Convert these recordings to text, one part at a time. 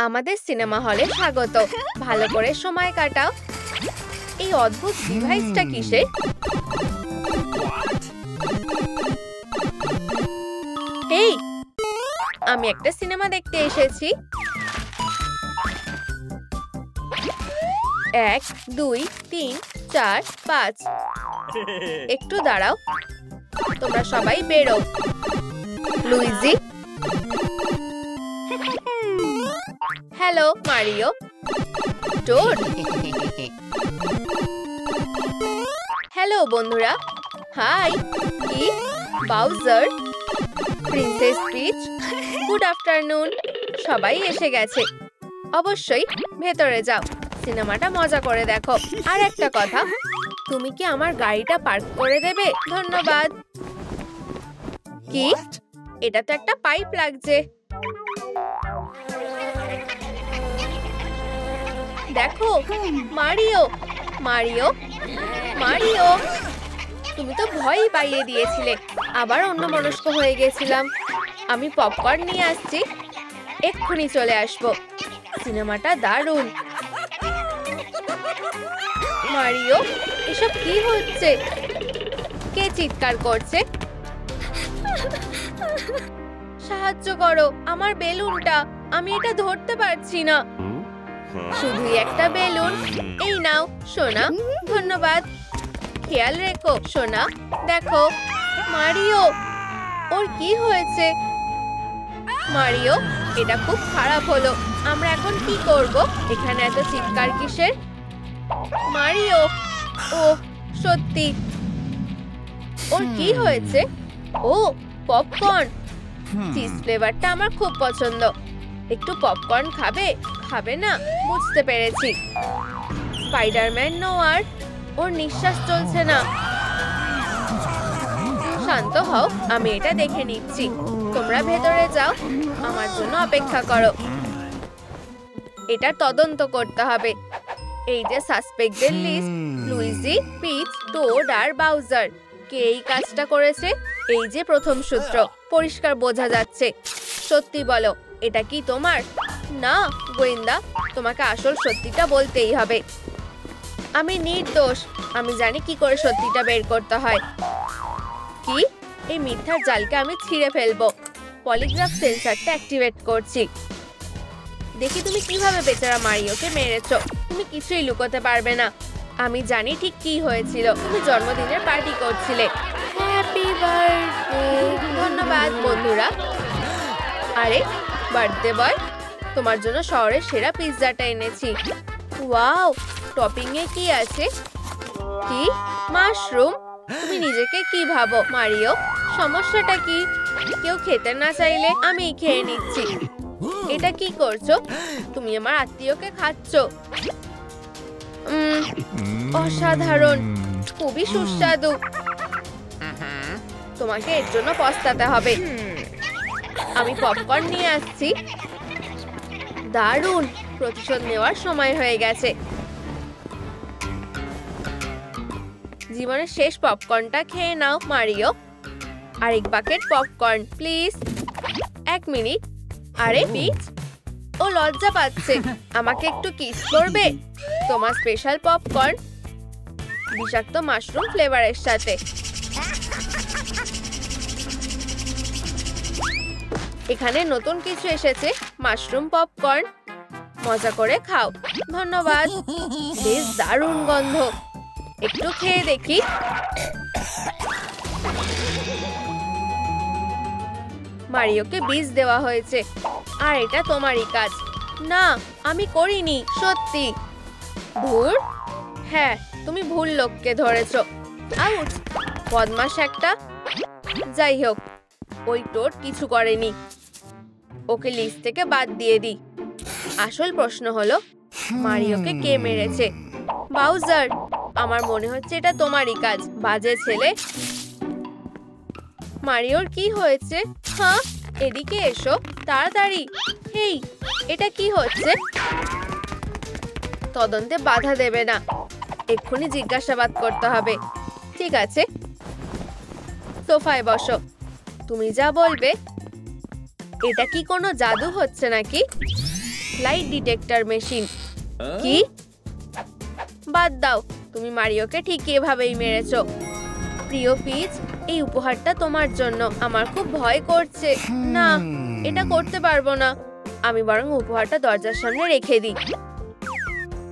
আমাদের সিনেমা হলে স্বাগত। ভালো করে সময় কাটাও। এই অদ্ভুত ডিভাইসটা কিসের? এই, আমি একটা সিনেমা দেখতে এসেছি। 1 2 3 4 5। একটু দাঁড়াও, তোমরা সবাই বেরো। Luigi. Hello Mario. Toad. Hello বন্ধুরা। হাই। কি? Bowser, princess Peach, good afternoon. সবাই এসে গেছে। অবশ্যই ভেতরে যাও, সিনেমাটা মজা করে দেখো। আর একটা কথা, তুমি কি আমার গাড়িটা পার্ক করে দেবে? ধন্যবাদ। কি? এটা তো একটা পাইপ লাগছে। দেখো, মারিও মারিও মারিও। তুমি তো ভয়ই পাইয়ে দিয়েছিলে। আবার অন্যমনস্ক হয়ে গেছিলাম। আমি পপকর্ন নিয়ে আসছি, এক্ষুনি চলে আসবো। সিনেমাটা দারুণ। মারিও, এসব কি হচ্ছে? কে চিৎকার করছে? সাহায্য করো, আমার বেলুনটা। আমি এটা ধরতে পারছি না। শুধুই একটা বেলুন। এই নাও সোনা। ধন্যবাদ। খেয়াল রেখো সোনা। দেখো মারিও, ওর কি হয়েছে? মারিও, এটা খুব খারাপ হলো। আমরা এখন কি করব? এখানে এত চিৎকার কিসের? মারিও, ও সত্যি, ওর কি হয়েছে? ও পপকর্ন। চিজ ফ্লেভারটা আমার খুব পছন্দ। একটু পপকর্ন খাবে? খাবে না? বুঝতে পেরেছি। স্পাইডারম্যান নোয়ার, ওর নিঃশ্বাস চলছে না। শান্ত হও, আমি এটা দেখে নিচ্ছি। তোমরা ভেতরে যাও, আমার জন্য অপেক্ষা করো। এটা তদন্ত করতে হবে। এই যে সাসপেক্টদের লিস্ট, লুইজি, পিচ, টোড আর বাউজার। কে এই কাজটা করেছে? এই যে প্রথম সূত্র, পরিষ্কার বোঝা যাচ্ছে। সত্যি বলো, এটা কি তোমার? না গোয়েন্দা, তোমাকে আসল সত্যিটা বলতেই হবে। আমি নির্দোষ। আমি জানি কি করে সত্যিটা বের করতে হয়। কি? এই মিথ্যার জালকে আমি ছিঁড়ে ফেলবো। পলিগ্রাফ সেন্সরটা অ্যাক্টিভেট করছি। দেখি তুমি কিভাবে বেচারা মারিওকে মেরেছো। তুমি কিছুই লুকোতে পারবে না। আমি জানি ঠিক কি হয়েছিল। তুমি জন্মদিনের পার্টি করছিলে। Happy birthday. ধন্যবাদ বন্ধুরা। আরে বার্থডে বয়, তোমার জন্য শহরের সেরা পিৎজাটা এনেছি। ওয়াও, টপিং এ কি আছে? কি? মাশরুম? তুমি নিজেকে কি ভাবো মারিও? সমস্যাটা কি? কেউ খেতে না চাইলে আমি খেয়ে নিচ্ছি। এটা কি করছো? তুমি আমার আত্মীয়কে খাচ্ছো। অসাধারণ, খুবই সুস্বাদু। তোমাকে এর জন্য পস্তাতে হবে। আমি পপকর্ন নিয়ে আসছি। দারুণ, প্রতিশোধ নেওয়ার সময় হয়ে গেছে। জীবনের শেষ পপকর্নটা খেয়ে নাও মারিও। আরেক বাকেট পপকর্ন প্লিজ। 1 মিনিট। আরে পিচ, ও লজ্জা পাচ্ছে। আমাকে একটু কিস করবে? তোমার স্পেশাল পপকর্ন, বিষাক্ত মাশরুম ফ্লেভারের সাথে। এখানে নতুন কিছু এসেছে, মাশরুম পপকর্ন। মজা করে খাও। ধন্যবাদ। বেশ দারুণ গন্ধ। একটু খেয়ে দেখি। মারিওকে বিষ দেওয়া হয়েছে, আর এটা তোমারই কাজ। না, আমি করিনি সত্যি। ধুর। হ্যাঁ, তুমি ভুল লোককে ধরেছো। আউচ, বদমাশ একটা। যাই হোক, ওই টোড কিছু করেনি। ওকে লিস্ট থেকে বাদ দিয়ে দিই। আসল প্রশ্ন হলো, মারিওকে কে মেরেছে? বাউজার, আমার মনে হচ্ছে এটা তোমারই কাজ, বাজে ছেলে। মারিওর কি হয়েছে? হ্যাঁ, এদিকে এসো তাড়াতাড়ি। হেই, এটা কি হচ্ছে? তদন্তে বাধা দেবে না। এক্ষুনি জিজ্ঞাসাবাদ করতে হবে। ঠিক আছে, সোফায় বসো। তুমি যা বলবে। এটা কি কোনো জাদু হচ্ছে নাকি? Light detector machine. কি? বাদ দাও, তুমি মারিওকে ঠিক এভাবেই মেরেছো। প্রিয় পিচ, এই উপহারটা তোমার জন্য। আমার খুব ভয় করছে। না, এটা করতে পারবো না। আমি বরং উপহারটা দরজার সামনে রেখে দিই।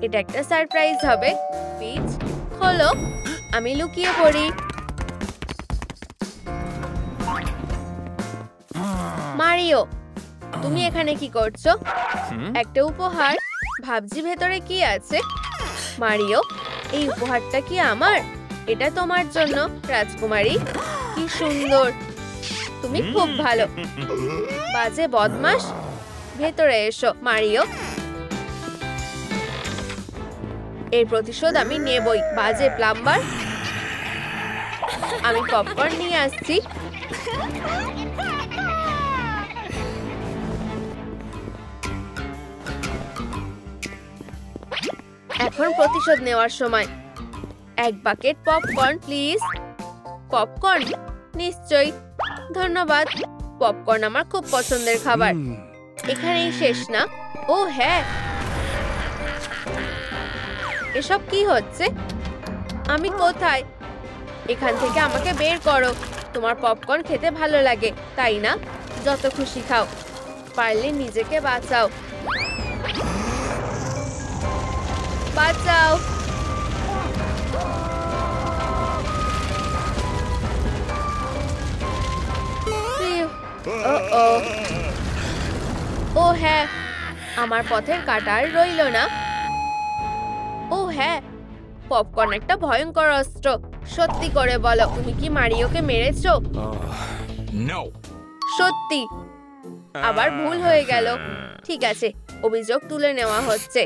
এটা একটা সারপ্রাইজ হবে। পিচ, খোলো। আমি লুকিয়ে পড়ি। মারিও, তুমি এখানে কি করছো? একটা উপহার। ভাবছি ভেতরে কি আছে। মারিও, এই উপহারটা কি আমার? এটা তোমার জন্য রাজকুমারী। কি সুন্দর, তুমি খুব ভালো। বাজে বদমাশ, ভেতরে এসো। মারিও, এর প্রতিশোধ আমি নেবই। বাজে প্লাম্বার। আমি পপকর্ন নিয়ে আসছি। এখন প্রতিশোধ নেওয়ার সময়। এক বাকেট পপকর্ন প্লিজ। পপকর্ন? নিশ্চয়ই, ধন্যবাদ। পপকর্ন আমার খুব পছন্দের খাবার। এখানেই শেষ না? ও হ্যাঁ, এসব কি হচ্ছে? আমি কোথায়? এখান থেকে আমাকে বের করো। তোমার পপকর্ন খেতে ভালো লাগে, তাই না? যত খুশি খাও, পারলে নিজেকে বাঁচাও। বাঁচাও। ও হ্যাঁ, আমার পথের কাঁটা আর রইল না। ও হ্যাঁ, পপকর্ন একটা ভয়ঙ্কর অস্ত্র। সত্যি করে বলো, তুমি কি মারিওকে মেরেছো? সত্যি? আবার ভুল হয়ে গেল। ঠিক আছে, অভিযোগ তুলে নেওয়া হচ্ছে।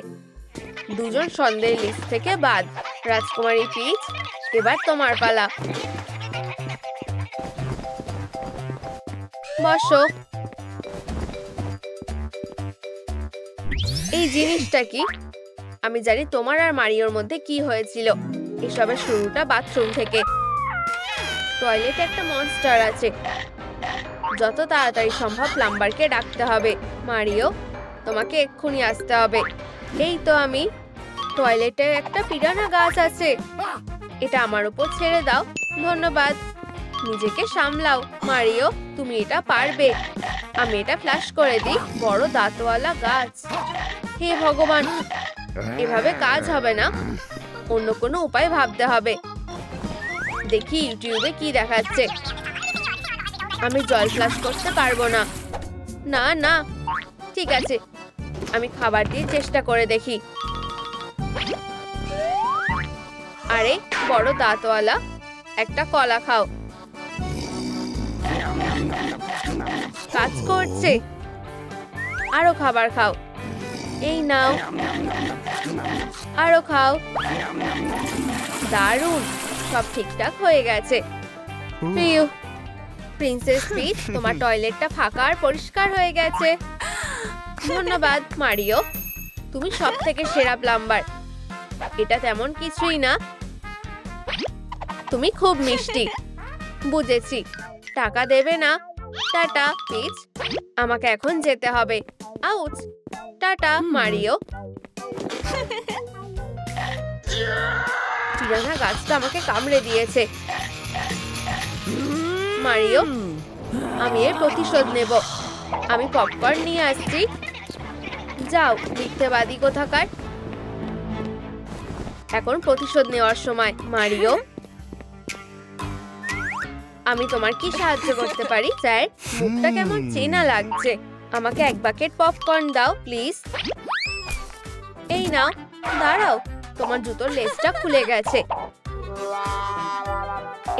দুজন সন্দেহের লিস্ট থেকে বাদ। রাজকুমারী পিচ, এবার তোমার পালা। বসো। এই জিনিসটা কি? আমি জানি তোমার আর মারিওর মধ্যে কি হয়েছিল। এসবের শুরুটা বাথরুম থেকে। টয়লেটে একটা মনস্টার আছে। যত তাড়াতাড়ি সম্ভব প্লাম্বারকে ডাকতে হবে। মারিও, তোমাকে এক্ষুনি আসতে হবে। এই তো আমি। টয়লেটে একটা পিরানা গাছ আছে। এটা আমার উপর ছেড়ে দাও। ধন্যবাদ। নিজেকে সামলাও। মারিও, তুমি এটা পারবে। আমি এটা ফ্ল্যাশ করে দিই। বড় দাঁতওয়ালা গাছ। হে ভগবান, এভাবে কাজ হবে না। অন্য কোনো উপায় ভাবতে হবে। দেখি ইউটিউবে কি দেখাচ্ছে। আমি জল ফ্লাশ করতে পারবো না। না না, ঠিক আছে, আমি খাবার দিয়ে চেষ্টা করে দেখি। আরে বড় দাঁতওয়ালা, একটা কলা খাও। কাজ করছে। আরো খাবার খাও। এই নাও, আরো খাও। দারুণ, সব ঠিকঠাক হয়ে গেছে। প্রিন্সেস পিচ, তোমার টয়লেটটা ফাঁকা আর পরিষ্কার হয়ে গেছে। ধন্যবাদ মারিও, তুমি সব থেকে সেরা প্লাম্বার। এটা তেমন কিছুই না। তুমি খুব মিষ্টি। বুঝেছি। টাকা দেবে না? টাটা পিচ, আমাকে এখন যেতে হবে। আউচ। Tata Mario. পিরানা গাছটা আমাকে কামড়ে দিয়েছে। মারিও, আমি এর প্রতিশোধ নেব। আমি পপকর্ন নিয়ে আসছি। যাও মিথ্যেবাদী কোথাকার। এখন প্রতিশোধ নেওয়ার সময়। মারিও, আমি তোমার কি সাহায্য করতে পারি? স্যার, মুখটা কেমন চেনা লাগছে। আমাকে এক বাকেট পপকর্ন দাও প্লিজ। এই নাও। দাঁড়াও, তোমার জুতোর লেসটা খুলে গেছে।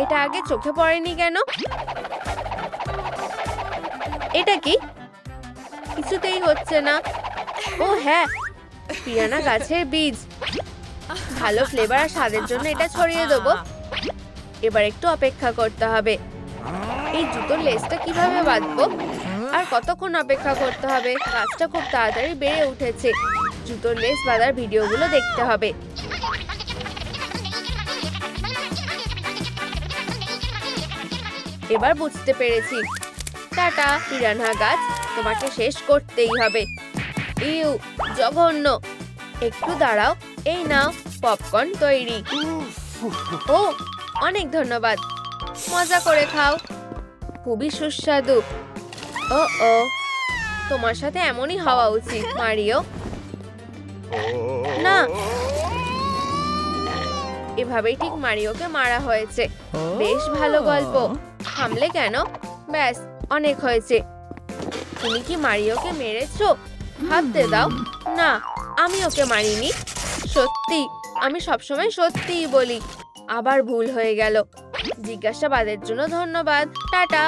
এটা আগে চোখে পড়েনি কেন? এটা কি? কিছুতেই হচ্ছে না। ও হ্যাঁ, পিরানা গাছের বীজ। ভালো ফ্লেভার আর স্বাদের জন্য এটা ছড়িয়ে দেবো। এবার একটু অপেক্ষা করতে হবে। এই জুতোর লেসটা কিভাবে বাঁধবো? আর কতক্ষণ অপেক্ষা করতে হবে? গাছটা খুব তাড়াতাড়ি বেড়ে উঠেছে। জুতোর লেস বাঁধার ভিডিওগুলো দেখতে হবে। এবার বুঝতে পেরেছি। টাটা পিরানহা গাছ, তোমাকে শেষ করতেই হবে। ইউ, জঘন্য। একটু দাঁড়াও, এই নাও পপকর্ন তৈরি। ও, অনেক ধন্যবাদ। মজা করে খাও, খুবই সুস্বাদু। ও ও, তোমার সাথে এমনই হওয়া উচিত মারিও। না, এভাবেই ঠিক মারিওকে মারা হয়েছে। বেশ ভালো গল্প। থামলে কেন? ব্যাস, অনেক হয়েছে। তুমি কি মারিওকে মেরেছো? ভাবতে দাও। না, আমি ওকে মারিনি। সত্যি, আমি সবসময় সত্যিই বলি। আবার ভুল হয়ে গেল। জিজ্ঞাসাবাদের জন্য ধন্যবাদ। টাটা।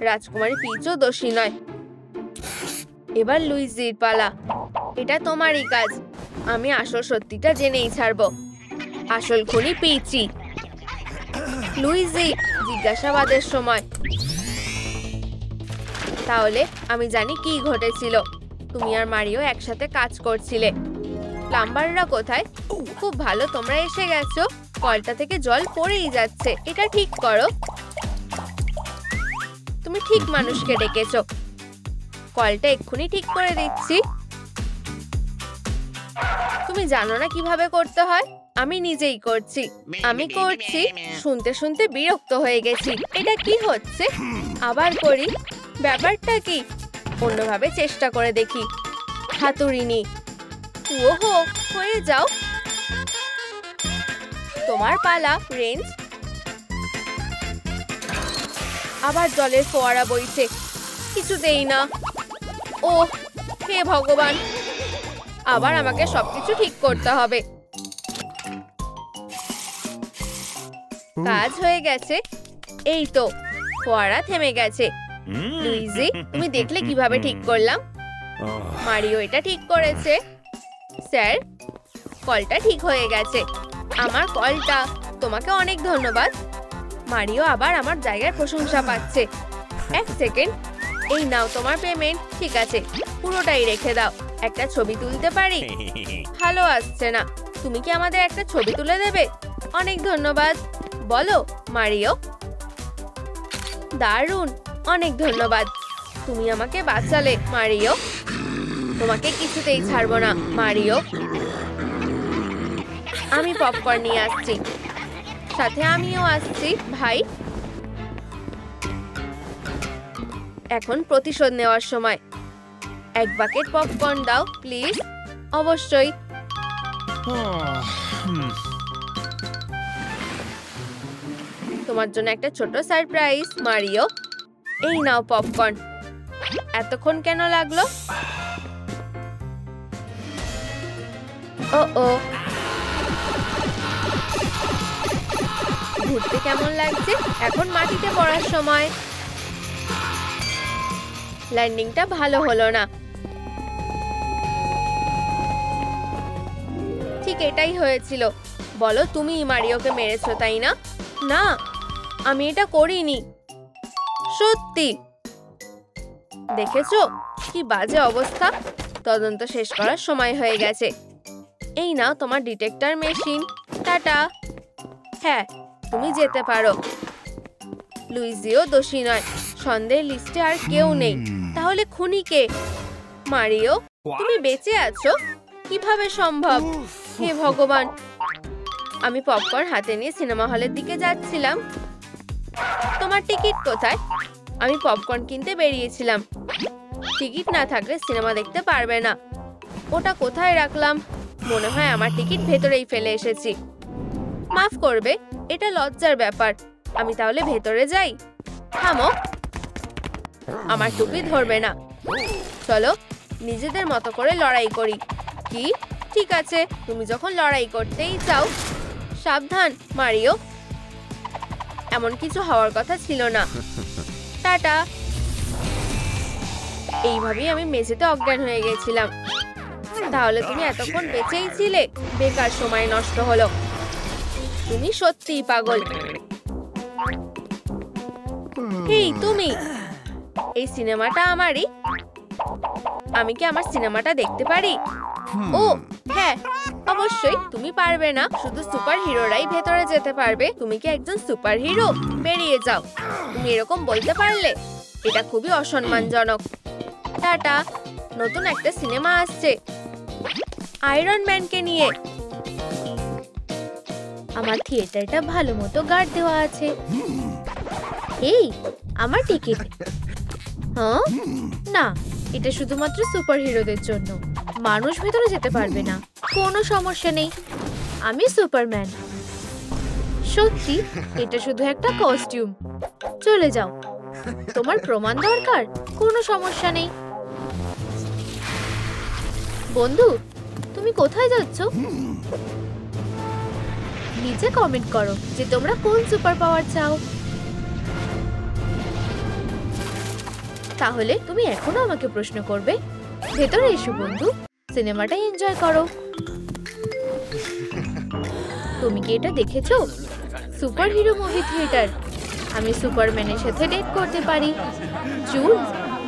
রাজকুমারী পিচও দোষী নয়। এবার লুইজির পালা। এটা তোমারই কাজ। আমি আসল সত্যিটা জেনেই ছাড়বো। আসল খুনি পিচি। লুইজি, জিজ্ঞাসাবাদের সময়। তাহলে আমি জানি কি ঘটেছিল। তুমি আর মারিও একসাথে কাজ করছিলে। প্লাম্বাররা কোথায়? খুব ভালো, তোমরা এসে গেছো। কলটা থেকে জল পড়েই যাচ্ছে। এটা ঠিক করো। তুমি ঠিক মানুষকে ডেকেছো। কলটা এক্ষুনি ঠিক করে দিচ্ছি। তুমি জানো না কিভাবে করতে হয়? আমি নিজেই করছি। আমি করছি। শুনতে শুনতে বিরক্ত হয়ে গেছি। এটা কি হচ্ছে? আবার করি। ব্যাপারটা কি? অন্যভাবে চেষ্টা করে দেখি। হাতুড়ি নি। ওহো, হয়ে যাও। তোমার পালা, রেঞ্জ। আবার জলের ফোয়ারা বইছে। কিছুতেই না। ও হে ভগবান, আবার আমাকে সবকিছু ঠিক করতে হবে। কাজ হয়ে গেছে। এই তো, ফোয়ারা থেমে গেছে। লুইজি, তুমি দেখলে কিভাবে ঠিক করলাম? মারিও এটা ঠিক করেছে। স্যার, কলটা ঠিক হয়ে গেছে। আমার কলটা। তোমাকে অনেক ধন্যবাদ। মারিও আবার আমার জায়গায় প্রশংসা পাচ্ছে। এক সেকেন্ড, এই নাও তোমার পেমেন্ট। ঠিক আছে, পুরোটাই রেখে দাও। একটা ছবি তুলতে পারি? ভালো আসছে না। তুমি কি আমাদের একটা ছবি তুলে দেবে? অনেক ধন্যবাদ। বলো মারিও। দারুণ, অনেক ধন্যবাদ। তুমি আমাকে বাঁচালে মারিও। তোমাকে কিছুতেই ছাড়বো না মারিও। আমি পপকর্ন নিয়ে আসছি। সাথে আমিও আসছি ভাই। এখন প্রতিশোধ নেওয়ার সময়। এক বাকেট পপকর্ন দাও প্লিজ। অবশ্যই। তোমার জন্য একটা ছোট সারপ্রাইজ মারিও। এই নাও পপকর্ন। এতক্ষণ কেন লাগলো? ও ও, ঘুরতে কেমন লাগছে? এখন মাটিতে পড়ার সময়। ল্যান্ডিংটা ভালো হলো না। ঠিক এটাই হয়েছিল। বলো, তুমি মারিওকে মেরেছো তাই না? না, আমি এটা করিনি। সত্যি? দেখেছো কি বাজে অবস্থা? তদন্ত শেষ করার সময় হয়ে গেছে। এই নাও তোমার ডিটেক্টর মেশিন। টাটা। হ্যাঁ, তুমি যেতে পারো। লুইজিও দোষী নয়। সন্দেহের লিস্টে আর কেউ নেই। তাহলে খুনি কে? মারিও, তুমি বেঁচে আছো? কিভাবে সম্ভব? হে ভগবান। আমি পপকর্ন হাতে নিয়ে সিনেমা হলের দিকে যাচ্ছিলাম। তোমার টিকিট কোথায়? আমি পপকর্ন কিনতে বেরিয়েছিলাম। টিকিট না থাকলে সিনেমা দেখতে পারবে না। ওটা কোথায় রাখলাম? মনে হয় আমার টিকিট ভেতরেই ফেলে এসেছি। মাফ করবে, এটা লজ্জার ব্যাপার। আমি তাহলে ভেতরে যাই? থামো, আমার টুপি ধরবে না। চলো নিজেদের মতো করে লড়াই করি। কি? ঠিক আছে, তুমি যখন লড়াই করতেই চাও। সাবধান মারিও। এমন কিছু হওয়ার কথা ছিল না। টাটা। এইভাবেই আমি মেঝেতে অজ্ঞান হয়ে গেছিলাম। তাহলে তুমি এতক্ষণ বেঁচেই ছিলে? বেকার সময় নষ্ট হলো। তুমি সত্যিই পাগল। এই তুমি, এই সিনেমাটা আমারই। আমি কি আমার সিনেমাটা দেখতে পারি? ও হ্যাঁ, অবশ্যই। তুমি পারবে না, শুধু সুপার হিরোরাই ভেতরে যেতে পারবে। তুমি কি একজন সুপার হিরো? বেরিয়ে যাও। তুমি এরকম বলতে পারলে? এটা খুবই অসম্মানজনক। টাটা। নতুন একটা সিনেমা আসছে আয়রন ম্যানকে নিয়ে। আমার থিয়েটারটা ভালো মতো গার্ড দেওয়া আছে। এই আমার টিকিট। হ্যাঁ না, এটা শুধুমাত্র সুপার হিরোদের জন্য, মানুষ ভেতরে যেতে পারবে না। কোনো সমস্যা নেই, আমি সুপারম্যান। সত্যি এটা শুধু একটা কস্টিউম। চলে যাও, তোমার প্রমাণ দরকার? কোনো সমস্যা নেই। বন্ধু, তুমি কোথায় যাচ্ছ? নিচে কমেন্ট করো যে তোমরা কোন সুপার পাওয়ার চাও। তাহলে তুমি এখনো আমাকে প্রশ্ন করবে? ভেতরে এসো বন্ধু, সিনেমাটা এনজয় করো। তুমি কি এটা দেখেছো? Super hero movie theatre. আমি সুপারম্যানের সাথে ডেট করতে পারি। জুন,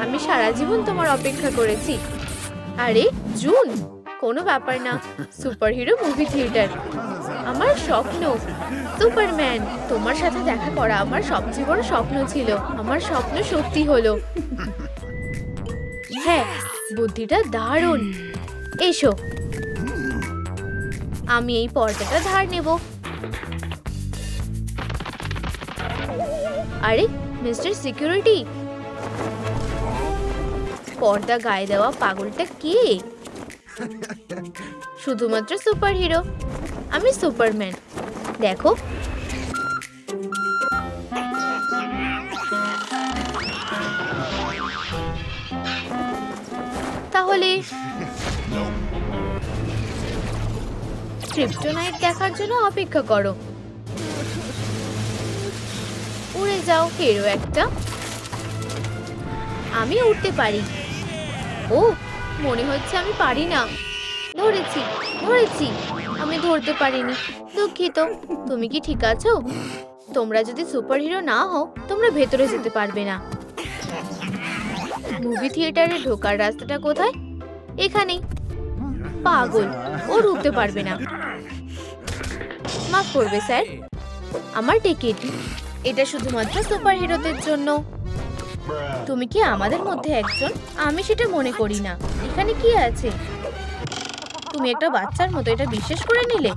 আমি সারা জীবন তোমার অপেক্ষা করেছি। আরে জুন, কোনো ব্যাপার না। সুপার হিরো মুভি থিয়েটার আমার স্বপ্ন। সুপারম্যান, তোমার সাথে দেখা করা আমার সবচেয়ে বড় স্বপ্ন ছিল। আমার স্বপ্ন সত্যি হলো। হ্যাঁ, বুদ্ধিটা দারুণ। এসো, আমি এই পর্দাটা ধার নেব। আরে মিস্টার সিকিউরিটি, পর্দা গায়ে দেওয়া পাগলটা কে? শুধুমাত্র সুপার হিরো, আমি সুপারম্যান। দেখো, তাহলে ক্রিপ্টোনাইট দেখার জন্য অপেক্ষা করো। উড়ে যাও হিরো একটা। আমি উঠতে পারি। ও, মনে হচ্ছে আমি পারি না। ধরেছি ধরেছি, আমি ধরতে পারিনি, দুঃখিত। তুমি কি ঠিক আছো? তোমরা যদি সুপার হিরো না হও, তোমরা ভেতরে যেতে পারবে না। মুভি থিয়েটারে ঢোকার রাস্তাটা কোথায়? এখানেই। পাগল, ও ঢুকতে পারবে না। মাফ করবে স্যার, আমার টিকিট। এটা শুধুমাত্র সুপার হিরোদের জন্য। তুমি কি আমাদের মধ্যে একজন? আমি সেটা মনে করি না। এখানে কি আছে? তুমি একটা বাচ্চার মতো এটা বিশ্বাস করে নিলে?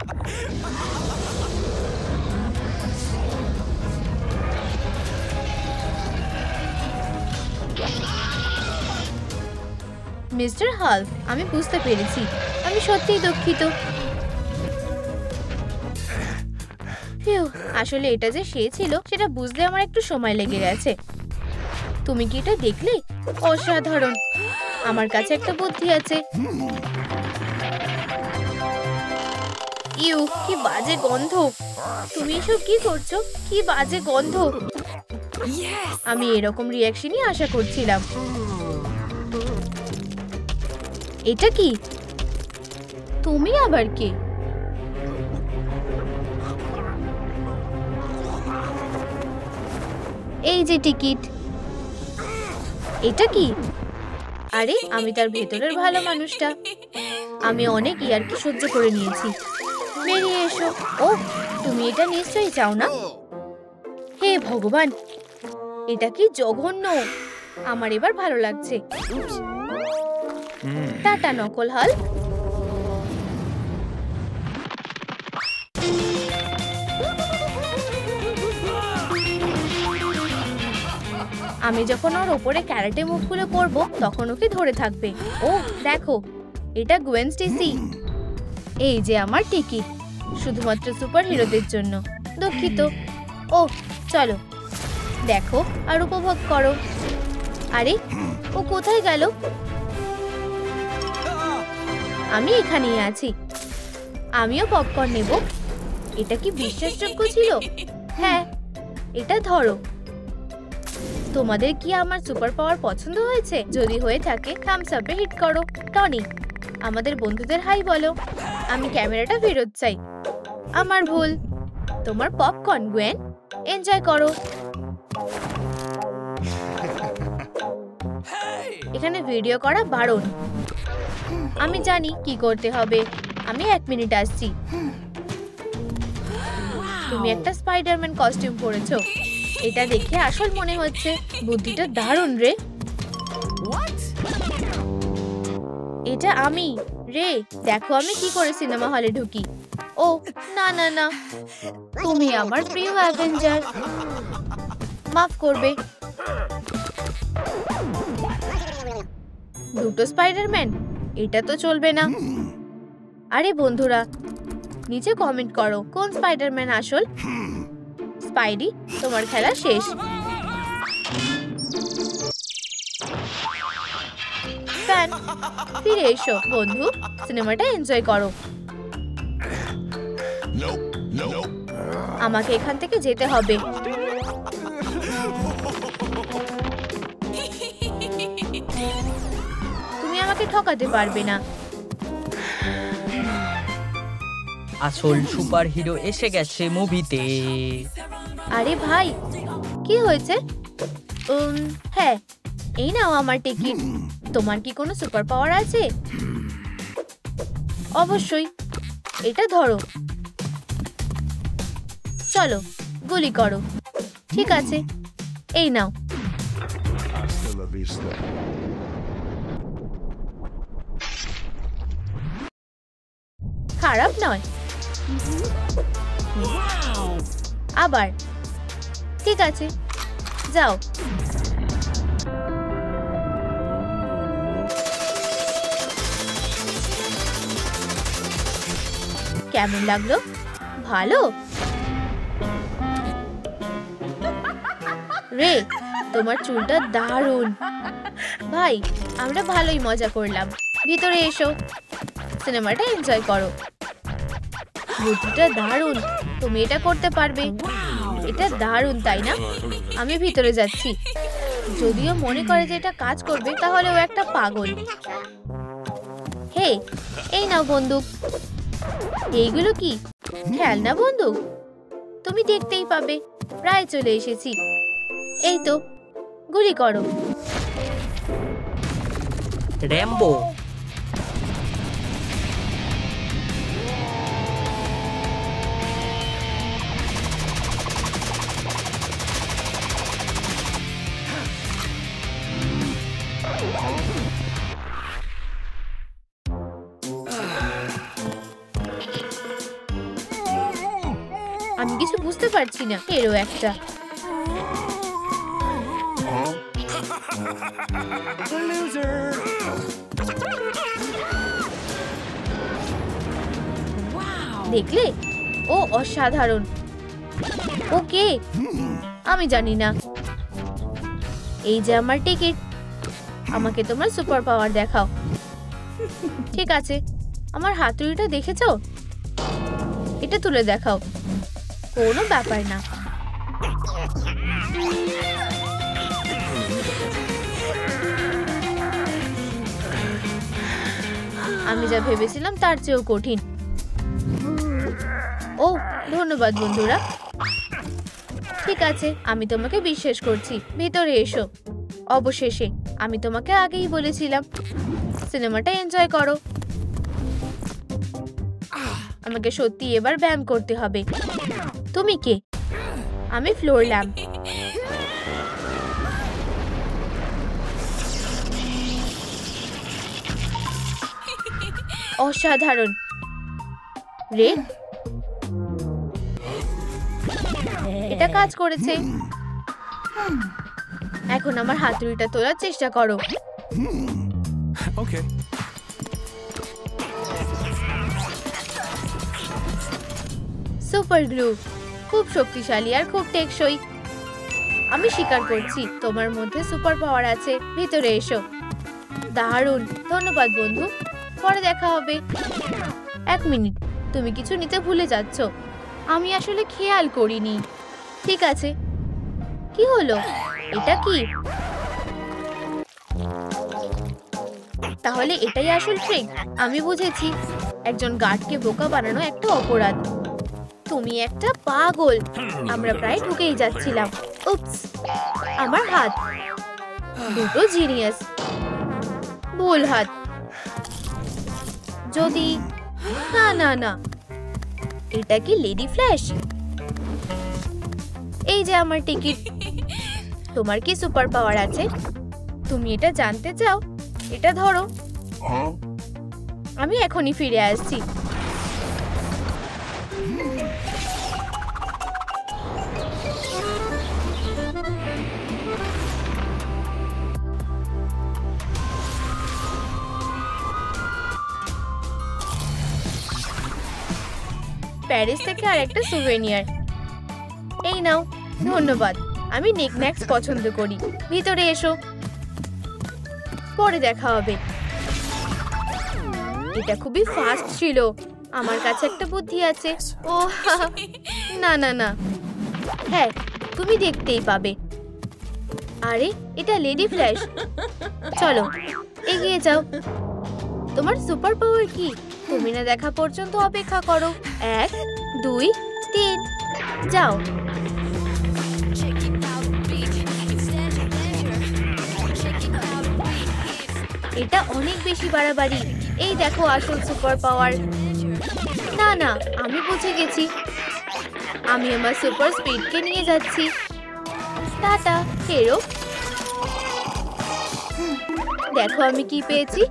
মিস্টার হাল্ক, আমি বুঝতে পেরেছি। আমি সত্যিই দুঃখিত। আসলে এটা যে সে ছিল সেটা বুঝতে আমার একটু সময় লেগে গেছে। তুমি কি এটা দেখলে? অসাধারণ। আমার কাছে একটা বুদ্ধি আছে। ইউ, কি বাজে গন্ধ। তুমি এসব কি করছো? কি বাজে গন্ধ। আমি এরকম রিয়াকশনই আশা করছিলাম। এটা কি? তুমি আবার কে? এই যে টিকিট। এটা কি? আরে আমি তার ভেতরের ভালো মানুষটা। আমি অনেক ইয়ার্কি সহ্য করে নিয়েছি। বেরিয়ে এসো। ও, তুমি এটা নিশ্চয়ই চাও না? হে ভগবান, এটা কি জঘন্য। আমার এবার ভালো লাগছে। টাটা নকল হাল্ক। আমি যখন ওর ওপরে ক্যারাটে মুভগুলো করব, তখন ওকে ধরে থাকবে। ও দেখো, এটা গুয়েন স্টেসি। এই যে আমার টিকিট, শুধুমাত্র সুপার হিরোদের জন্য। দুঃখিত। ও চলো, দেখো আর উপভোগ করো। আরে ও কোথায় গেল? আমি এখানেই আছি। আমিও পপকর্ন নেব। এটা কি বিশ্বাসযোগ্য ছিল? হ্যাঁ, এটা ধরো। তোমাদের কি আমার সুপার পাওয়ার পছন্দ হয়েছে? যদি হয়ে থাকে থামস আপে হিট করো। টনি, আমাদের বন্ধুদের হাই বলো। আমি ক্যামেরাটা ফেরত চাই। আমার ভুল। তোমার পপকর্ন গুয়েন, এনজয় করো। এখানে ভিডিও করা বারণ। আমি জানি কি করতে হবে। আমি 1 মিনিট আসছি। তুমি একটা স্পাইডারম্যান কস্টিউম পরেছো। এটা দেখে আসল মনে হচ্ছে। বুদ্ধিটা দারুণ রে। এটা আমি রে। দেখো আমি কি করে সিনেমা হলে ঢুকি। ও না না না, তুমি আমার প্রিয় অ্যাভেঞ্জার, মাফ করবে। দুটো স্পাইডারম্যান, এটা তো চলবে না। আরে বন্ধুরা, নিচে কমেন্ট করো কোন স্পাইডারম্যান আসল। স্পাইডি, তোমার খেলা শেষ। ফ্যান, ফিরে এসো বন্ধু, সিনেমাটা এনজয় করো। আমাকে এখান থেকে যেতে হবে। তুমি আমাকে ঠকাতে পারবে না। আসল সুপার হিরো এসে গেছে মুভিতে। আরে ভাই, কি হয়েছে? হ্যাঁ, এই নাও আমার টিকিট। তোমার কি কোনো সুপার পাওয়ার আছে? অবশ্যই, এটা ধরো। চলো গুলি করো। ঠিক আছে, এই নাও। খারাপ নয়। আবার ঠিক আছে, যাও। কেমন লাগলো? ভালো রে, তোমার চুলটা দারুণ। ভাই, আমরা ভালোই মজা করলাম। ভিতরে এসো, সিনেমাটা এনজয় করো। বুদ্ধিটা দারুণ, তুমি এটা করতে পারবে। এটা দারুণ, তাই না? আমি ভিতরে যাচ্ছি। যদিও মনে করে যে এটা কাজ করবে, তাহলে ও একটা পাগল। হে, এই নাও বন্দুক। এইগুলো কি খেলনা বন্দুক? তুমি দেখতেই পাবে, প্রায় চলে এসেছি। এই তো, গুলি করো। র্যাম্বো, আমি কিছু বুঝতে পারছি না। এরও একটা। দেখলে, ও অসাধারণ। ওকে, আমি জানি না। এই যে আমার টিকিট। আমাকে তোমার সুপার পাওয়ার দেখাও। ঠিক আছে, আমার হাতুড়িটা দেখেছো? এটা তুলে দেখাও। কোনো ব্যাপার না। আমি যা ভেবেছিলাম তার চেয়েও কঠিন। ও, ধন্যবাদ বন্ধুরা। ঠিক আছে, আমি তোমাকে বিশ্বাস করছি। ভিতরে এসো। অবশেষে, আমি তোমাকে আগেই বলেছিলাম। সিনেমাটা এনজয় করো। আমাকে সত্যি এবার ব্যায়াম করতে হবে। তুমি কে? আমি ফ্লোর ল্যাম্প। অসাধারণ রে, এটা কাজ করেছে। এখন আমার হাতুড়িটা তোলার চেষ্টা করো। সুপার গ্লু, খুব শক্তিশালী আর খুব টেকসই। আমি স্বীকার করছি, তোমার মধ্যে সুপার পাওয়ার আছে। ভিতরে এসো। দারুণ, ধন্যবাদ বন্ধু। পরে দেখা হবে। এক মিনিট, তুমি কিছু নিতে ভুলে যাচ্ছ। আমি আসলে খেয়াল করিনি। ঠিক আছে, কি হলো? এটা কি? তাহলে এটাই আসল ট্রিক। আমি বুঝেছি, একজন গার্ডকে বোকা বানানো একটা অপরাধ। তুমি একটা পাগল। আমরা প্রায় ঢুকেই যাচ্ছিলাম। উপস, আমার হাত। দুটো জিনিয়াস। ভুল হাত। যদি না না না, এটা কি লেডি ফ্ল্যাশ? এই যে আমার টিকিট। তোমার কি সুপার পাওয়ার আছে? তুমি এটা জানতে চাও? এটা ধরো। আমি এখনই ফিরে আসছি। প্যারিস থেকে আরেকটা সুভেনিয়ার। এই নাও। ধন্যবাদ। আমি নিকন্যাক্স পছন্দ করি। ভিতরে এসো, পরে দেখা হবে। এটা খুবই ফাস্ট ছিল। আমার কাছে একটা বুদ্ধি আছে। ও না না না, হ্যাঁ তুমি দেখতেই পাবে। আরে এটা লেডি ফ্ল্যাশ। চলো এগিয়ে যাও। তোমার সুপার পাওয়ার কি? তুমি না দেখা পর্যন্ত অপেক্ষা করো। 1 2 3 যাও। এটা অনেক বেশি বাড়াবাড়ি। এই দেখো আসল সুপার পাওয়ার। না না, আমি বুঝে গেছি। আমি আমার সুপার স্পিডকে নিয়ে যাচ্ছি। টাটা হেরো। দেখো আমি কি পেয়েছি।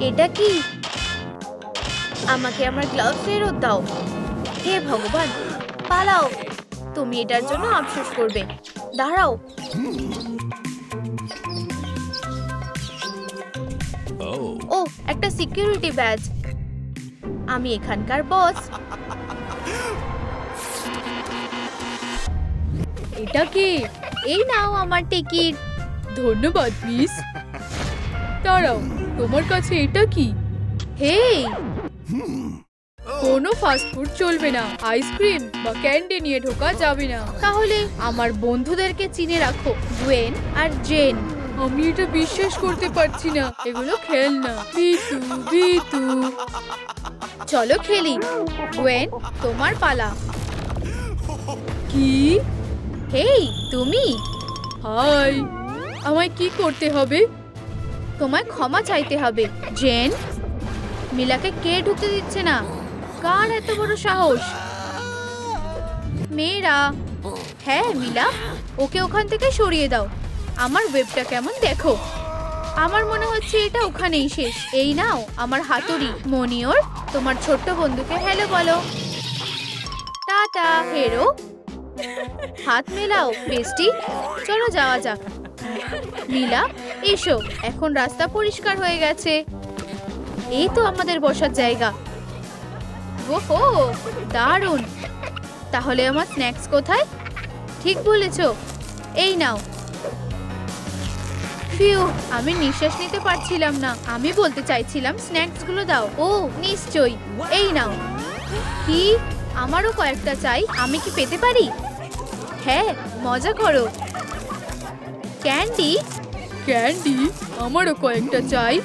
এটা কি? আমাকে আমার গ্লাভস ফেরত দাও। হে ভগবান, পালাও। তুমি এটার জন্য আফসোস করবে। দাঁড়াও। ও একটা সিকিউরিটি ব্যাজ। আমি এখানকার বস। এটা কি? এই নাও আমার টিকিট। ধন্যবাদ মিস। দাঁড়াও, তোমার কাছে এটা কি? হেই, কোনো ফাস্ট ফুড চলবে না। আইসক্রিম বা ক্যান্ডি নিয়ে ঢোকা যাবে না। তাহলে আমার বন্ধুদেরকে চিনে রাখো, গুয়েন আর জেন। আমি এটা বিশ্বাস করতে পারছি না। এগুলো খেলনা। বিতু বিতু। চলো খেলি। গুয়েন তোমার পালা। কি? হেই তুমি। হাই। আমায় কি করতে হবে? তোমায় ক্ষমা চাইতে হবে। জেন, মিলাকে কে ঢুকতে দিচ্ছে না? কার এত বড় সাহস? মেয়েরা। হ্যাঁ মিলা, ওকে ওখান থেকে সরিয়ে দাও। আমার ওয়েবটা কেমন দেখো। আমার মনে হচ্ছে এটা ওখানেই শেষ। এই নাও আমার হাতুড়ি। মনিয়র, তোমার ছোট্ট বন্ধুকে হ্যালো বলো। টাটা হেরো। হাত মেলাও বেস্টি। চলো যাওয়া যাক। মিলা এসো, এখন রাস্তা পরিষ্কার হয়ে গেছে। এই তো আমাদের বসার জায়গা। ওহো দারুণ। তাহলে আমার স্ন্যাক্স কোথায়? ঠিক বলেছো, এই নাও। ফিউ, আমি নিঃশ্বাস নিতে পারছিলাম না। আমি বলতে চাইছিলাম স্ন্যাক্স গুলো দাও। ও নিশ্চয়ই, এই নাও। কি? আমারও কয়েকটা চাই। আমি কি পেতে পারি? হ্যাঁ মজা করো। ক্যান্ডি? ক্যান্ডি? আমারও কয়েকটা চাই।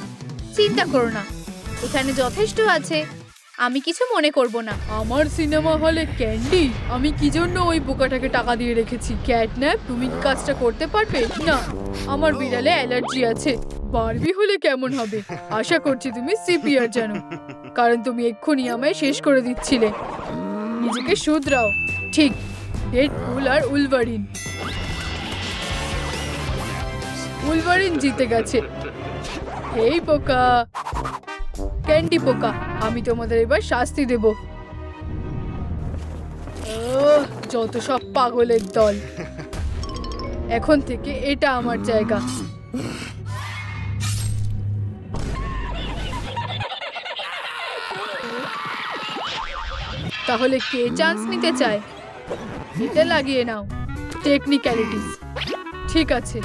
চিন্তা করো না, এখানে যথেষ্ট আছে। আমি কিছু মনে করব না। আমার সিনেমা হলে ক্যান্ডি? আমি কি জন্য ওই বোকাটাকে টাকা দিয়ে রেখেছি? ক্যাটন্যাপ, তুমি কি কাজটা করতে পারবে? না, আমার বিড়ালে অ্যালার্জি আছে। বারবি হলে কেমন হবে? আশা করছি তুমি সিপিআর জানো, কারণ তুমি এক্ষুনি আমায় শেষ করে দিচ্ছিলে। নিজেকে শুধরাও। ঠিক, ডেডপুল আর উলভারিন। উলভারিন জিতে গেছে। এই পোকা, ক্যান্ডি পোকা, আমি তোমাদের এবার শাস্তি দেব। যত সব পাগলের দল। এখন থেকে এটা আমার জায়গা। তাহলে কে চান্স নিতে চায়? এটা লাগিয়ে নাও। টেকনিক্যালিটিস। ঠিক আছে,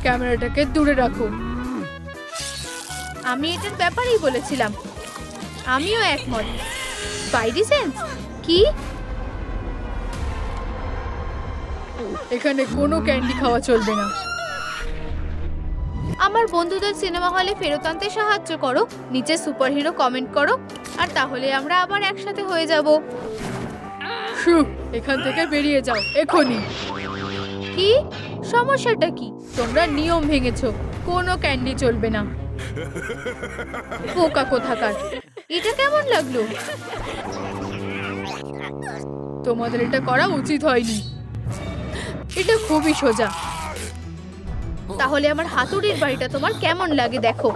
ক্যামেরাটাকে দূরে রাখো। আমি এটার ব্যাপারেই বলেছিলাম। আমিও একমত। স্পাইডি সেন্স কি? এখানে কোনো ক্যান্ডি খাওয়া চলবে না। আমার বন্ধুদের সিনেমা হলে ফেরত আনতে সাহায্য করো। নিচে সুপারহিরো কমেন্ট করো, আর তাহলে আমরা আবার একসাথে হয়ে যাব। এখান থেকে বেরিয়ে যাও এখনই। কি সমস্যাটা কি? তোমরা নিয়ম ভেঙেছো। কোনো ক্যান্ডি চলবে না। পোকা কোথাকার। এটা কেমন লাগলো? তোমাদের এটা করা উচিত হয়নি। এটা খুবই সোজা। তাহলে আমার হাতুড়ির বাড়িটা তোমার কেমন লাগে দেখো।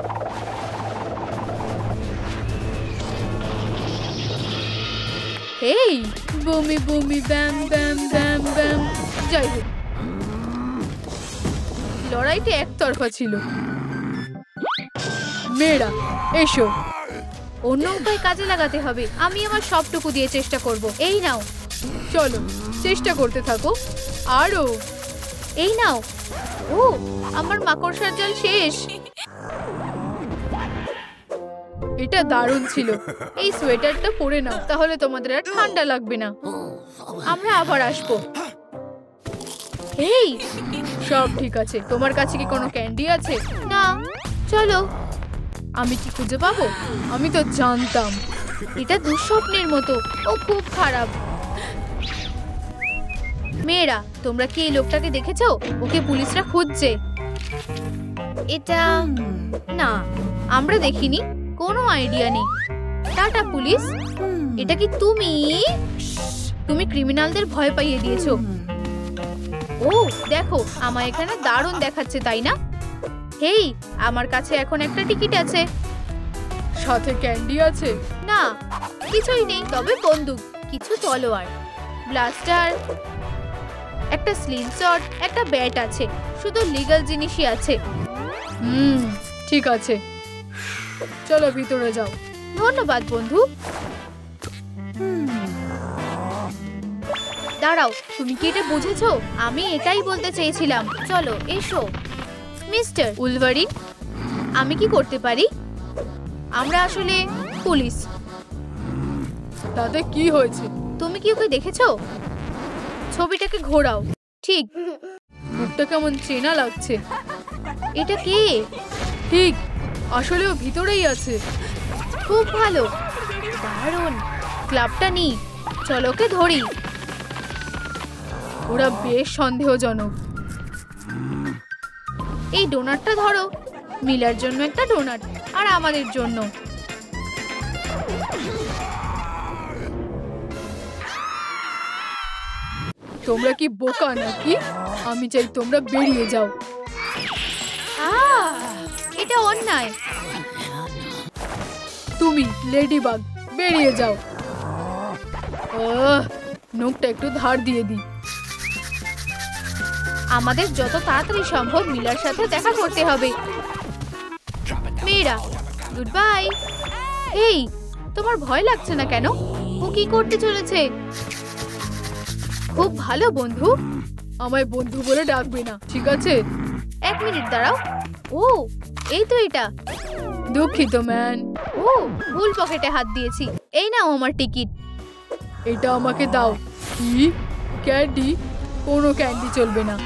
এই বুমি বুমি ব্যাম ব্যাম ব্যাম ব্যাম। যাই হোক, লড়াইটা একতরফা ছিল। মেয়েরা এসো, অন্য উপায় কাজে লাগাতে হবে। আমি আমার সবটুকু দিয়ে চেষ্টা করব। এই নাও, চলো চেষ্টা করতে থাকো। আরো, এই নাও। ও, আমার মাকড়সার জাল শেষ। এটা দারুণ ছিল। এই সোয়েটারটা পরে নাও, তাহলে তোমাদের আর ঠান্ডা লাগবে না। আমরা আবার আসবো। এই, সব ঠিক আছে। তোমার কাছে কি কোনো ক্যান্ডি আছে? না। চলো, আমি কি খুঁজে পাবো? আমি তো জানতাম। এটা দুঃস্বপ্নের মতো। ও খুব খারাপ। মেয়েরা, তোমরা কি এই লোকটাকে দেখেছো? ওকে পুলিশরা খুঁজছে। এটা না, আমরা দেখিনি। কোনো আইডিয়া নেই। Tata police. এটা কি তুমি? তুমি ক্রিমিনালদের ভয় পাইয়ে দিয়েছো। ও দেখো, আমায় এখানে দারুণ দেখাচ্ছে, তাই না? হেই, আমার কাছে এখন একটা টিকিট আছে। সাথে ক্যান্ডি আছে? না, কিছুই নেই, তবে বন্দুক, কিছু তলোয়ার, ব্লাস্টার, একটা স্লিং শট, একটা ব্যাট আছে। শুধু লিগ্যাল জিনিসই আছে। ঠিক আছে, চলো ভিতরে যাও। ধন্যবাদ বন্ধু। দাঁড়াও, তুমি কি এটা বুঝেছো? আমি এটাই বলতে চেয়েছিলাম। চলো এসো। মিস্টার উলভারিন, আমি কি করতে পারি? আমরা আসলে পুলিশ। তাতে কি হয়েছে? তুমি কি ওকে দেখেছো? ছবিটাকে ঘোরাও। ঠিক, মুখটা কেমন চেনা লাগছে। এটা কে? ঠিক, আসলে ও ভিতরেই আছে। খুব ভালো, দারুণ। ক্লাবটা নি, চলো ওকে ধরি। ওরা বেশ সন্দেহজনক। এই ডোনাটটা ধরো। মিলার জন্য একটা ডোনাট, আর আমাদের জন্য। তোমরা কি বোকা নাকি? আমি চাই তোমরা বেরিয়ে যাও। এটা অন্যায়। তুমি লেডিবাগ, বেরিয়ে যাও। নোকটা একটু ধার দিয়ে দিই। আমাদের যত তাড়াতাড়ি সম্ভব মিলার সাথে দেখা করতে হবে। মেয়েরা, গুড বাই। এই, তোমার ভয় লাগছে না কেন? ও কি করতে চলেছে? খুব ভালো বন্ধু। আমায় বন্ধু বলে ডাকবে না, ঠিক আছে? এক মিনিট দাঁড়াও। ও, এই তো এটা। দুঃখিত ম্যান। ও, ভুল পকেটে হাত দিয়েছি। এই নাও আমার টিকিট। এটা আমাকে দাও। কি? ক্যান্ডি? কোনো ক্যান্ডি চলবে না।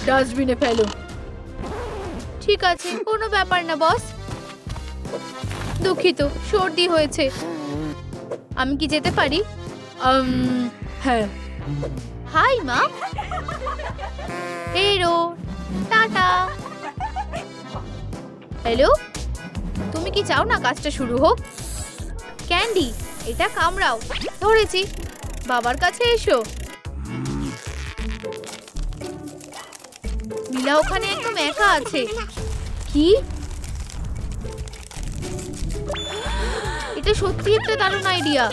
ডাস্টবিনে ফেলো। ঠিক আছে, কোনো ব্যাপার না বস। দুঃখিত, সর্দি হয়েছে। আমি কি যেতে পারি? হ্যাঁ। হাই মা। হেরো, টাটা। হ্যালো, তুমি কি চাও না কাজটা শুরু হোক? ক্যান্ডি, এটা কামড়াও। ধরেছি। বাবার কাছে এসো। মিলা ওখানে একদম একা আছে। কি? এটা সত্যি একটা দারুণ আইডিয়া।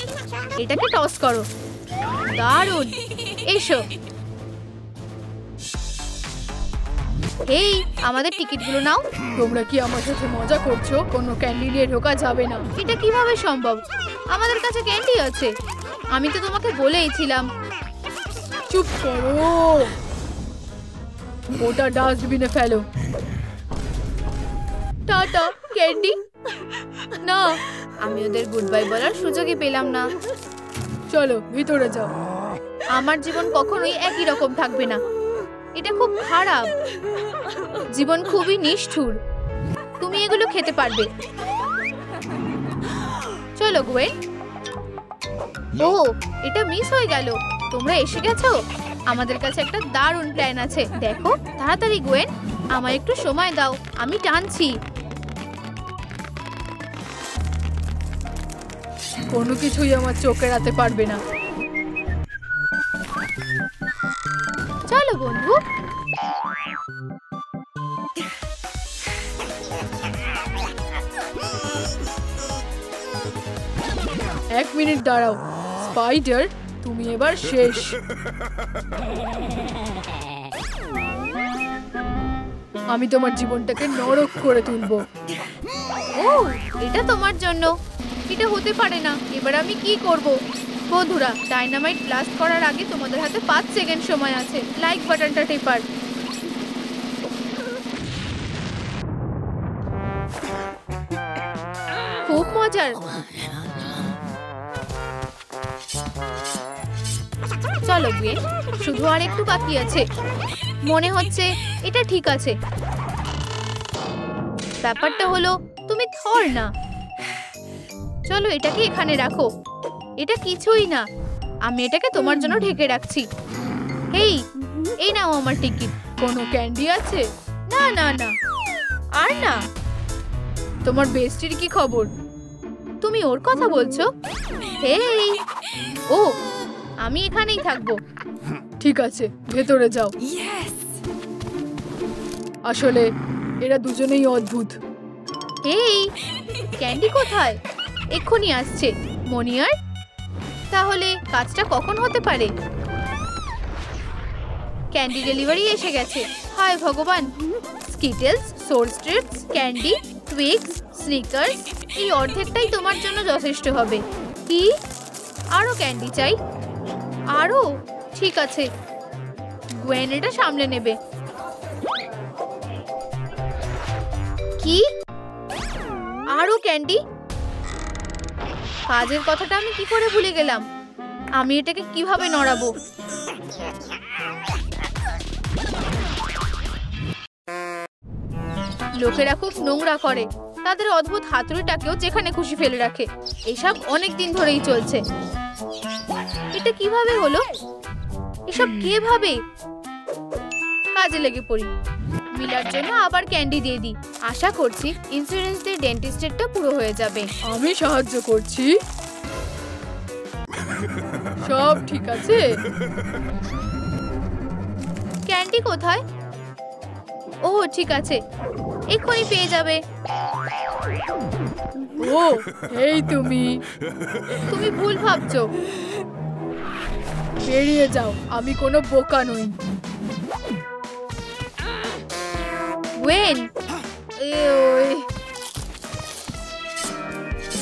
এটাকে টস করো। দারুণ। এসো। এই, আমাদের টিকিটগুলো নাও। তোমরা কি আমার সাথে মজা করছো? কোনো ক্যান্ডি নিয়ে ঢোকা যাবে না। এটা কিভাবে সম্ভব? আমাদের কাছে ক্যান্ডি আছে। আমি তো তোমাকে বলেইছিলাম। চুপ করো। ওটা ডাস্টবিনে ফেলো। Tata candy. না, আমি ওদের গুড বাই বলার সুযোগই পেলাম না। চলো ভিতরে যাও। আমার জীবন কখনোই একই রকম থাকবে না। এটা খুব খারাপ। জীবন খুবই নিষ্ঠুর। তুমি এগুলো খেতে পারবে। চলো গোয়েন। ও, এটা মিস হয়ে গেল। তোমরা এসে গেছো। আমাদের কাছে একটা দারুণ প্ল্যান আছে। দেখো তাড়াতাড়ি গোয়েন। আমায় একটু সময় দাও, আমি টানছি। কোনো কিছুই আমার চোখ এড়াতে পারবে না। চলো বন্ধু। এক মিনিট দাঁড়াও স্পাইডার, তুমি এবার শেষ। আমি তোমার জীবনটাকে নরক করে তুলবো। ও, এটা তোমার জন্য। এটা হতে পারে না। এবার আমি কি করব? বন্ধুরা, ডাইনামাইট ব্লাস্ট করার আগে তোমাদের হাতে 5 সেকেন্ড সময় আছে। লাইক বাটনটা টেপার। খুব মজার। চলো গিয়ে, শুধু আর একটু বাকি আছে। মনে হচ্ছে এটা ঠিক আছে। ব্যাপারটা হলো তুমি থর না। চলো এটাকে এখানে রাখো। এটা কিছুই না, আমি এটাকে তোমার জন্য ঢেকে রাখছি। হেই, এই নাও আমার টিকিট। কোনো ক্যান্ডি আছে? না না না, আর না। তোমার বেস্টির কি খবর? তুমি ওর কথা বলছো? হেই, ও, আমি এখানেই থাকবো। ঠিক আছে, ভেতরে যাও। আসলে এরা দুজনেই অদ্ভুত। হেই, ক্যান্ডি কোথায়? এক্ষুনি আসছে। মনিয়ার, তাহলে কাজটা কখন হতে পারে? ক্যান্ডি ডেলিভারি এসে গেছে। হায় ভগবান! স্কিটেলস, সোর স্ট্রিপস, ক্যান্ডি, টুইক্স, স্নিকার্স, এই অর্ধেকটাই তোমার জন্য যথেষ্ট হবে। কি? আরো ক্যান্ডি চাই? আরো? ঠিক আছে, গুয়েন এটা সামলে নেবে। কি? আরো ক্যান্ডি? কাজের কথাটা আমি কি করে ভুলে গেলাম। আমি এটাকে কিভাবে নড়াবো? লোকেরা খুব নোংরা করে। তাদের অদ্ভুত হাতুড়িটাকেও যেখানে খুশি ফেলে রাখে। এসব অনেক দিন ধরেই চলছে। এটা কিভাবে হলো? এসব কে ভাবে? কাজে লেগে পড়ি। মিলার জন্য আবার ক্যান্ডি দিয়ে দিই। আশা করছি ইন্স্যুরেন্স দিয়ে ডেন্টিস্টেরটা পুরো হয়ে যাবে। আমি সাহায্য করছি। সব ঠিক আছে? ক্যান্ডি কোথায়? ও ঠিক আছে, এক্ষুনি পেয়ে যাবে। ও, এই তুমি তুমি ভুল ভাবছো। বেরিয়ে যাও, আমি কোনো বোকা নই। ওয়েন,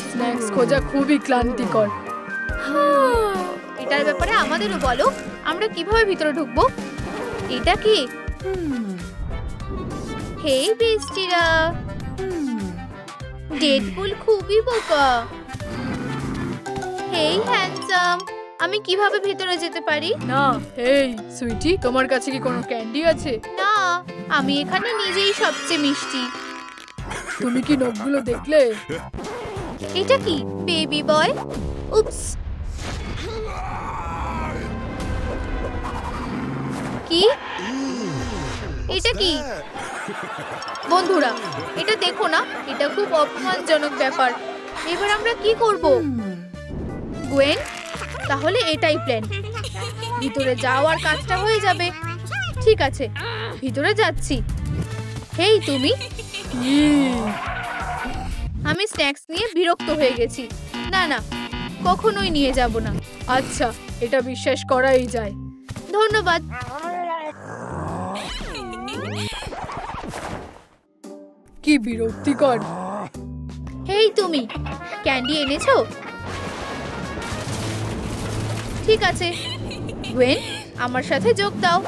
স্ন্যাক্স খোঁজা খুবই ক্লান্তিকর। এটার ব্যাপারে আমাদেরও বলো। আমরা কিভাবে ভিতরে ঢুকবো? এটা কি? হেই বেস্টিরা, ডেডপুল খুবই বোকা। হেই হ্যান্ডসাম, আমি কিভাবে ভেতরে যেতে পারি? না, এই সুইটি, তোমার কাছে কি কোনো ক্যান্ডি আছে? না, আমি এখানে নিজেই সবচেয়ে মিষ্টি। তুমি কি নখগুলো দেখলে? এটা কি বেবি বয়? উপস, কি? এটা কি? বন্ধুরা, এটা দেখো না, এটা খুব অপমানজনক ব্যাপার। এবার আমরা কি করব? গুয়েন, তাহলে এটাই প্ল্যান। ভিতরে যাওয়ার কাজটা হয়ে যাবে। ঠিক আছে, ভিতরে যাচ্ছি। হেই তুমি, কি? আমি স্ন্যাক্স নিয়ে বিরক্ত হয়ে গেছি। না না, কখনোই নিয়ে যাব না। আচ্ছা, এটা বিশ্বাস করাই যায়। ধন্যবাদ। কি বিরক্তিকর। হেই তুমি, ক্যান্ডি এনেছো? ঠিক আছে, ওয়েন, আমার সাথে যোগ দাও।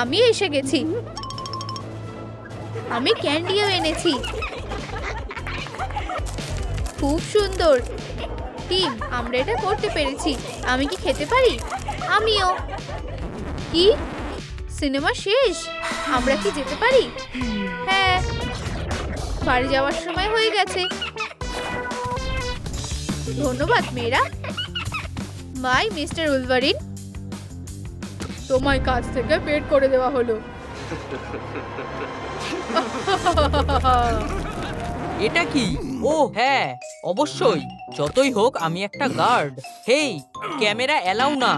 আমি এসে গেছি। আমি ক্যান্ডিও এনেছি। খুব সুন্দর। টিম, আমরা এটা করতে পেরেছি। আমি কি খেতে পারি? আমিও। কি? সিনেমা শেষ? আমরা কি যেতে পারি? হ্যাঁ, বাড়ি যাওয়ার সময় হয়ে গেছে। ধন্যবাদ মেয়েরা। Bye mister Wolverine. তোমায় কাজ থেকে বের করে দেওয়া হলো। এটা কি? ও হ্যাঁ, অবশ্যই। যতই হোক আমি একটা গার্ড। হেই, ক্যামেরা এলাও না।